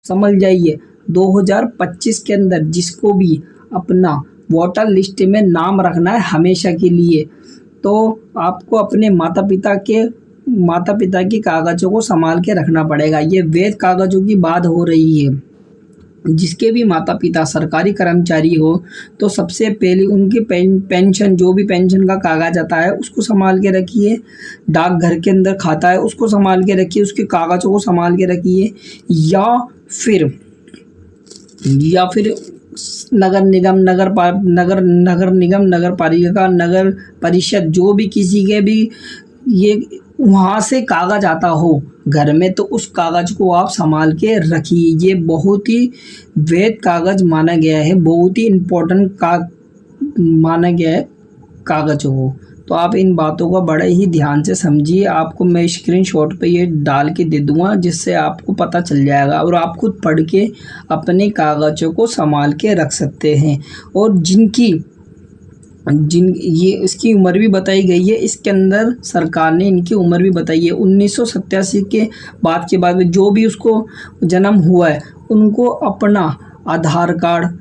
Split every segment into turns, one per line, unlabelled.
समझ जाइए 2025 के अंदर जिसको भी अपना वोटर लिस्ट में नाम रखना है हमेशा के लिए, तो आपको अपने माता पिता के कागज़ों को संभाल के रखना पड़ेगा। ये वैध कागज़ों की बात हो रही है। जिसके भी माता पिता सरकारी कर्मचारी हो तो सबसे पहले उनकी पेंशन, जो भी पेंशन का कागज़ आता है उसको संभाल के रखिए। डाकघर के अंदर खाता है उसको संभाल के रखिए, उसके कागज़ों को संभाल के रखिए। या फिर नगर निगम, नगर पालिका, नगर परिषद, जो भी किसी के भी ये वहाँ से कागज़ आता हो घर में, तो उस कागज़ को आप संभाल के रखिए। ये बहुत ही वैध कागज़ माना गया है, बहुत ही इम्पोर्टेंट माना गया है कागज़ों को। तो आप इन बातों का बड़े ही ध्यान से समझिए। आपको मैं स्क्रीनशॉट पे ये डाल के दे दूँगा जिससे आपको पता चल जाएगा और आप खुद पढ़ के अपने कागज़ों को संभाल के रख सकते हैं। और ये इसकी उम्र भी बताई गई है, इसके अंदर सरकार ने इनकी उम्र भी बताई है। 1987 के बाद में जो भी उसको जन्म हुआ है उनको अपना आधार कार्ड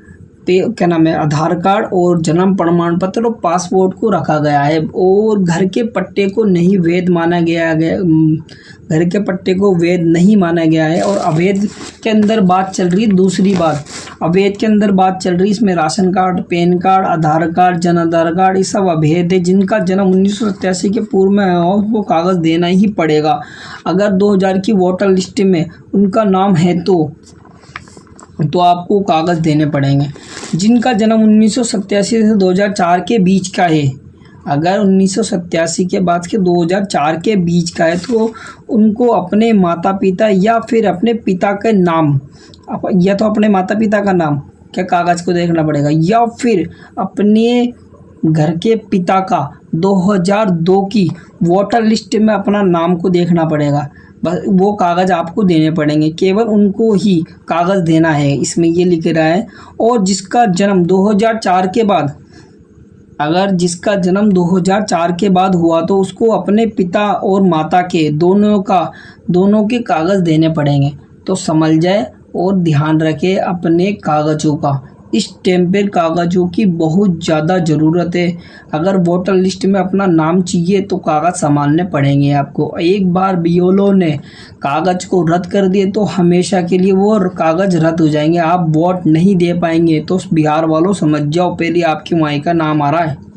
आधार कार्ड और जन्म प्रमाण पत्र और पासपोर्ट को रखा गया है। और घर के पट्टे को नहीं वैध माना गया घर के पट्टे को वैध नहीं माना गया है। और अवैध के अंदर बात चल रही है। दूसरी बात, अवैध के अंदर बात चल रही है, इसमें राशन कार्ड, पैन कार्ड, आधार कार्ड, जन आधार कार्ड, ये सब अवैध है। जिनका जन्म 1987 के पूर्व में हो वो कागज़ देना ही पड़ेगा। अगर 2000 की वोटर लिस्ट में उनका नाम है तो आपको कागज़ देने पड़ेंगे। जिनका जन्म 1987 से 2004 के बीच का है, अगर 1987 के बाद के 2004 के बीच का है तो उनको अपने माता पिता या फिर अपने पिता के नाम, या तो अपने माता पिता का नाम क्या कागज़ को देखना पड़ेगा, या फिर अपने घर के पिता का 2002 की वोटर लिस्ट में अपना नाम को देखना पड़ेगा। बस वो कागज़ आपको देने पड़ेंगे, केवल उनको ही कागज़ देना है, इसमें ये लिख रहा है। और जिसका जन्म 2004 के बाद, अगर जिसका जन्म 2004 के बाद हुआ तो उसको अपने पिता और माता के दोनों के कागज़ देने पड़ेंगे। तो समझ जाए और ध्यान रखें अपने कागज़ों का। इस टेम्पर कागज़ों की बहुत ज़्यादा ज़रूरत है। अगर वोटर लिस्ट में अपना नाम चाहिए तो कागज़ संभालने पड़ेंगे आपको। एक बार बीएलओ ने कागज़ को रद्द कर दिए तो हमेशा के लिए वो कागज़ रद्द हो जाएंगे, आप वोट नहीं दे पाएंगे। तो बिहार वालों समझ जाओ, पहले आपकी माई का नाम आ रहा है।